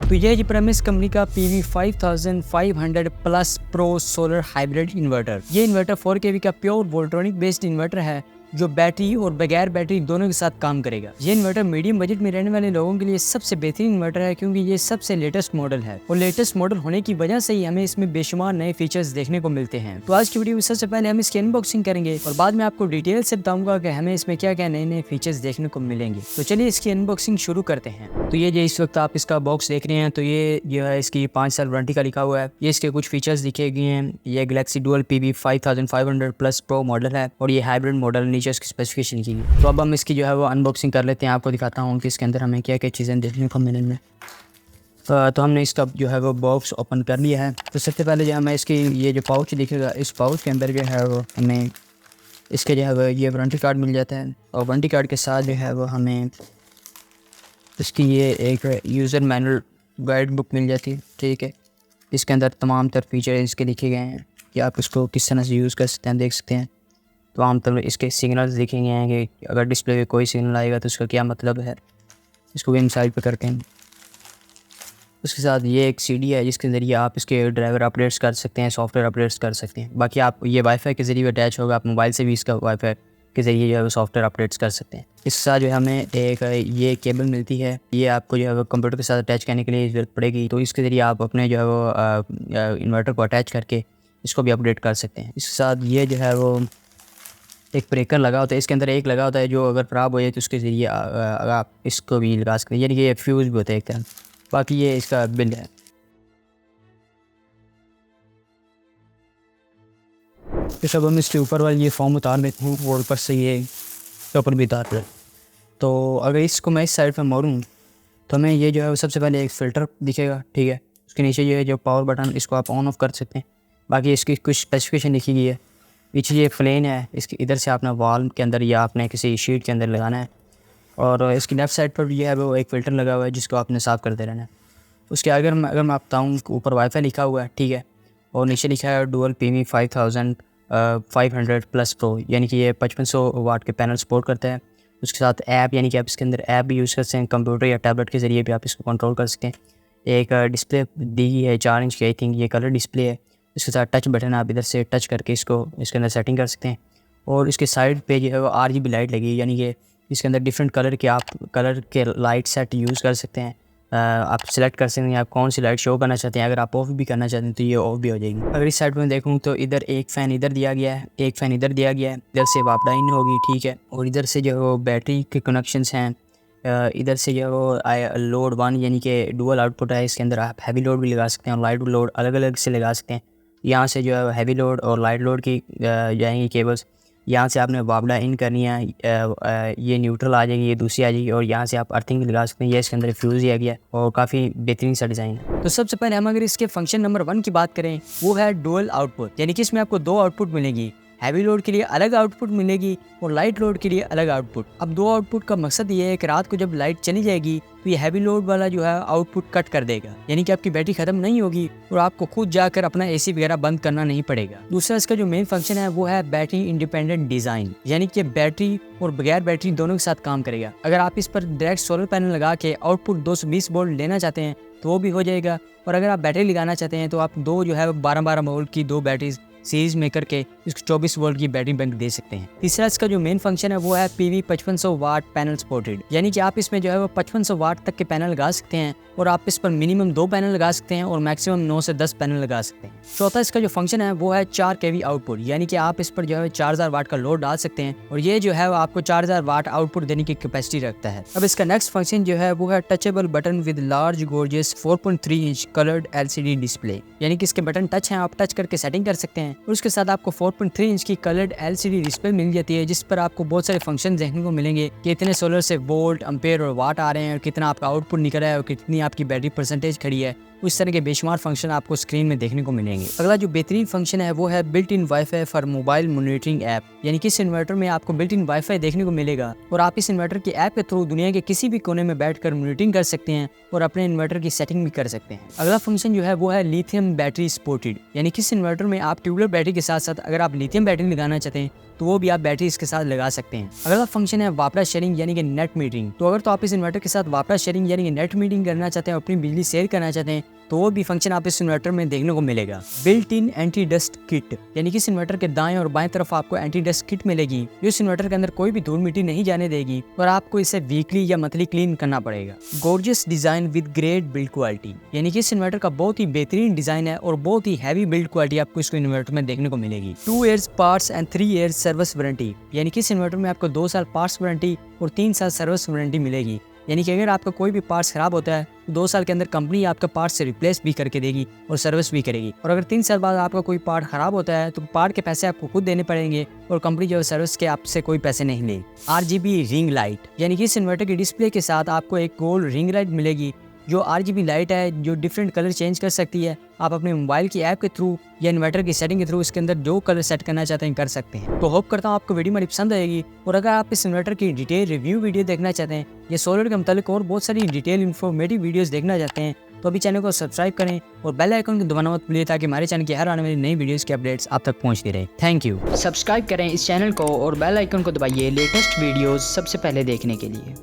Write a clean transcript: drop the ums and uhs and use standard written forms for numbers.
तो ये जी promise company का PV 5500 plus pro solar hybrid inverter. ये इन्वर्टर 4 kV का प्योर वोल्ट्रॉनिक बेस्ड इन्वर्टर है जो बैटरी और बगैर बैटरी दोनों के साथ काम करेगा। ये इन्वर्टर मीडियम बजट में रहने वाले लोगों के लिए सबसे बेहतरीन इन्वर्टर है क्योंकि ये सबसे लेटेस्ट मॉडल है और लेटेस्ट मॉडल होने की वजह से ही हमें इसमें बेशुमार नए फीचर्स देखने को मिलते हैं। तो आज की वीडियो में सबसे पहले हम इसकी अनबॉक्सिंग करेंगे और बाद में आपको डिटेल से बताऊंगा कि हमें इसमें क्या क्या नए नए फीचर्स देखने को मिलेंगे। तो चलिए इसकी अनबॉक्सिंग शुरू करते हैं। तो ये जो इस वक्त आप इसका बॉक्स देख रहे हैं तो ये जो है इसकी 5 साल वारंटी का लिखा हुआ है। ये इसके कुछ फीचर्स लिखे गए हैं। ये Galaxy dual PV 5500 plus pro model है और ये हाइब्रिड मॉडल नीचे इसकी स्पेसिफिकेशन की। तो अब हम इसकी जो है वो अनबॉक्सिंग कर लेते हैं। आपको दिखाता हूँ कि इसके अंदर हमें क्या क्या चीज़ें देखने को मिलेंगी। तो हमने इसका जो है वो बॉक्स ओपन कर लिया है। तो सबसे पहले जो हमें इसकी ये जो पाउच दिखेगा, इस पाउच के अंदर जो है वो हमें इसके जो है वो ये वारंटी कार्ड मिल जाता है और वारंटी कार्ड के साथ जो है वो हमें इसकी ये एक यूज़र मैनुअल गाइड बुक मिल जाती है। ठीक है, इसके अंदर तमाम तर फीचर इसके लिखे गए हैं कि आप इसको किस तरह से यूज़ कर सकते हैं, देख सकते हैं। तो आमतौर पर इसके सिग्नल्स लिखे गए हैं कि अगर डिस्प्ले पे कोई सिग्नल आएगा तो उसका क्या मतलब है। इसको भी हम साइड पर करते हैं। उसके साथ ये एक CD है जिसके ज़रिए आप इसके ड्राइवर अपडेट्स कर सकते हैं, सॉफ्टवेयर अपडेट्स कर सकते हैं। बाकी आप ये वाईफाई के ज़रिए अटैच होगा, आप मोबाइल से भी इसका वाईफाई के ज़रिए जो है वो सॉफ्टवेयर अपडेट्स कर सकते हैं। इसके साथ जो है हमें एक ये केबल मिलती है। ये आपको जो है वो कंप्यूटर के साथ अटैच करने के लिए ज़रूरत पड़ेगी। तो इसके ज़रिए आप अपने जो है वो इन्वर्टर को अटैच करके इसको भी अपडेट कर सकते हैं। इसके साथ ये जो है वो एक ब्रेकर लगा होता है, इसके अंदर एक लगा होता है जो अगर ख़राब हो जाए तो उसके ज़रिए अगर आप इसको भी लगा सकते हैं, यानी कि ये फ्यूज़ भी होता है एक तरह। बाकी ये इसका बिल है। तो सब हम इसके ऊपर वाली ये फॉर्म उतार लेते हैं और ऊपर से ये ऊपर भी उतार लें। तो अगर इसको मैं इस साइड पर मोड़ूँ तो हमें ये जो है सबसे पहले एक फ़िल्टर दिखेगा। ठीक है, उसके नीचे ये जो पावर बटन, इसको आप ऑन ऑफ कर सकते हैं। बाकी इसकी कुछ स्पेसिफिकेशन लिखी गई है। पीछे ये फ्लेन है, इसके इधर से आपने वॉल के अंदर या आपने किसी शीट के अंदर लगाना है और इसकी लेफ़्ट साइड पर ये है वो एक फ़िल्टर लगा हुआ है जिसको आपने साफ़ करते रहना है। उसके आगे अगर मैं बताऊँ ऊपर वाईफाई लिखा हुआ है, ठीक है, और नीचे लिखा है डुअल PV 5500 प्लस प्रो, यानी कि ये 5500 वाट के पैनल सपोर्ट करता है। उसके साथ ऐप, यानी कि आप इसके अंदर ऐप भी यूज़ कर सकते हैं, कंप्यूटर या टैबलेट के ज़रिए भी आप इसको कंट्रोल कर सकते हैं। एक डिस्प्ले दी है 4 इंच की, आई थिंक ये कलर डिस्प्ले है। इसके साथ टच बटन, आप इधर से टच करके इसको इसके अंदर सेटिंग कर सकते हैं। और इसके साइड पे जो है वो RGB लाइट लगी है, यानी कि इसके अंदर डिफरेंट कलर के लाइट सेट यूज़ कर सकते हैं। आप सिलेक्ट कर सकते हैं आप कौन सी लाइट शो करना चाहते हैं। अगर आप ऑफ भी करना चाहते हैं तो ये ऑफ भी हो जाएगी। अगर इस साइड में देखूँ तो इधर एक फ़ैन इधर दिया गया है, एक फ़ैन इधर दिया गया है। इधर से वापडा इन होगी, ठीक है, और इधर से जो वो बैटरी के कनेक्शंस हैं। इधर से जो वो लोड 1 यानी कि डुअल आउटपुट है, इसके अंदर आप हैवी लोड भी लगा सकते हैं और लाइट लोड अलग अलग से लगा सकते हैं। यहाँ से जो है हैवी लोड और लाइट लोड की जाएंगी केबल्स। यहाँ से आपने वापडा इन करनी है, ये न्यूट्रल आ जाएगी, ये दूसरी आ जाएगी और यहाँ से आप अर्थिंग लगा सकते हैं। ये इसके अंदर फ्यूज़ दिया गया है और काफ़ी बेहतरीन सा डिज़ाइन है। तो सबसे पहले हम अगर इसके फंक्शन नंबर 1 की बात करें, वो है डुअल आउटपुट, यानी कि इसमें आपको 2 आउटपुट मिलेगी। हैवी लोड के लिए अलग आउटपुट मिलेगी और लाइट लोड के लिए अलग आउटपुट। अब 2 आउटपुट का मकसद ये है कि रात को जब लाइट चली जाएगी तो ये हैवी लोड वाला जो है आउटपुट कट कर देगा, यानी कि आपकी बैटरी खत्म नहीं होगी और आपको खुद जाकर अपना AC वगैरह बंद करना नहीं पड़ेगा। दूसरा इसका जो मेन फंक्शन है वो है बैटरी इंडिपेंडेंट डिजाइन, यानी कि बैटरी और बगैर बैटरी दोनों के साथ काम करेगा। अगर आप इस पर डायरेक्ट सोलर पैनल लगा के आउटपुट 220 वोल्ट लेना चाहते हैं तो वो भी हो जाएगा, और अगर आप बैटरी लगाना चाहते हैं तो आप 2 जो है 12-12 वोल्ट की 2 बैटरीज सीरीज में करके इसको 24 वोल्ट की बैटरी बैंक दे सकते हैं। तीसरा इसका जो मेन फंक्शन है वो है PV 5500 वाट पैनल सपोर्टेड, यानी कि आप इसमें जो है वो 5500 वाट तक के पैनल लगा सकते हैं और आप इस पर मिनिमम 2 पैनल लगा सकते हैं और मैक्सिमम 9 से 10 पैनल लगा सकते हैं। चौथा इसका जो फंक्शन है वो है 4 kV आउटपुट, यानी कि आप इस पर जो है 4000 वाट का लोड डाल सकते हैं और ये जो है आपको 4000 वाट आउटपुट देने की कैपेसिटी रखता है। अब इसका नेक्स्ट फंक्शन जो है वो है touchable button with large gorgeous 4.3 inch coloured LCD display, यानी कि इसके बटन टच हैं, आप टच करके सेटिंग कर सकते हैं और उसके साथ आपको 4.3 इंच की कलर्ड LCD डिस्प्ले मिल जाती है जिस पर आपको बहुत सारे फंक्शन देखने को मिलेंगे कि इतने सोलर से वोल्ट, एम्पेयर और वाट आ रहे हैं और कितना आपका आउटपुट निकल रहा है और कितनी आपकी बैटरी परसेंटेज खड़ी है। उस तरह के बेशुमार फंक्शन आपको स्क्रीन में देखने को मिलेंगे। अगला जो बेहतरीन फंक्शन है वो है built in wifi for mobile monitoring app, यानी कि इस इन्वर्टर में आपको बिल्ट इन वाईफाई देखने को मिलेगा और आप इस इन्वर्टर की ऐप के थ्रू दुनिया के किसी भी कोने में बैठकर मॉनिटरिंग कर सकते हैं और अपने इन्वर्टर की सेटिंग भी कर सकते हैं। अगला फंक्शन जो है वो है लिथियम बैटरी सपोर्टेड, यानी कि इस इन्वर्टर में आप ट्यूबुलर बैटरी के साथ साथ अगर अगर आप लिथियम बैटरी लगाना चाहते हैं तो वो भी आप बैटरी इसके साथ लगा सकते हैं। अगला फंक्शन है वापरा शेयरिंग यानी कि नेट मीटरिंग। तो अगर तो आप इस इन्वर्टर के साथ वापरा शेयरिंग यानी कि नेट मीटरिंग करना चाहते हैं, अपनी बिजली शेयर करना चाहते हैं, तो वो भी फंक्शन आप इस इन्वर्टर में देखने को मिलेगा। Built in anti dust kit यानी कि इस इन्वर्टर के दाएं और बाएं तरफ आपको एंटी डस्ट किट मिलेगी, जो इस इन्वर्टर के अंदर कोई भी धूल मिट्टी नहीं जाने देगी और आपको इसे वीकली या मंथली क्लीन करना पड़ेगा। Gorgeous design with great build quality यानी कि इस इन्वर्टर का बहुत ही बेहतरीन डिजाइन है और बहुत ही हैवी बिल्ड क्वालिटी आपको इसको इन्वर्टर में देखने को मिलेगी। 2 years parts and 3 years service warranty यानी कि इस इन्वर्टर में आपको 2 साल पार्ट्स वारंटी और 3 साल सर्विस वारंटी मिलेगी। यानी कि अगर आपका कोई भी पार्ट्स खराब होता है तो 2 साल के अंदर कंपनी आपका पार्ट्स से रिप्लेस भी करके देगी और सर्विस भी करेगी। और अगर 3 साल बाद आपका कोई पार्ट खराब होता है तो पार्ट के पैसे आपको खुद देने पड़ेंगे और कंपनी जो है सर्विस के आपसे कोई पैसे नहीं लेगी। RGB रिंग लाइट यानी कि इस इन्वर्टर की डिस्प्ले के साथ आपको एक गोल्ड रिंग लाइट मिलेगी, जो RGB लाइट है जो डिफरेंट कलर चेंज कर सकती है। आप अपने मोबाइल की ऐप के थ्रू या इन्वर्टर की सेटिंग के थ्रू इसके अंदर जो कलर सेट करना चाहते हैं कर सकते हैं। तो होप करता हूँ आपको वीडियो मेरी पसंद आएगी और अगर आप इस इन्वर्टर की डिटेल रिव्यू वीडियो देखना चाहते हैं या सोलर के मुतालिक और बहुत सारी डिटेल इन्फॉर्मेटिव वीडियोस देखना चाहते हैं तो अभी चैनल को सब्सक्राइब करें और बेल आइकन को दबाना मत भूलिए ताकि हमारे चैनल की हर आने वाली नई वीडियोस की अपडेट्स आप तक पहुंचती रहे। Thank you. सब्सक्राइब करें इस चैनल को और बेल आइकन को दबाइए लेटेस्ट वीडियोस सबसे पहले देखने के लिए।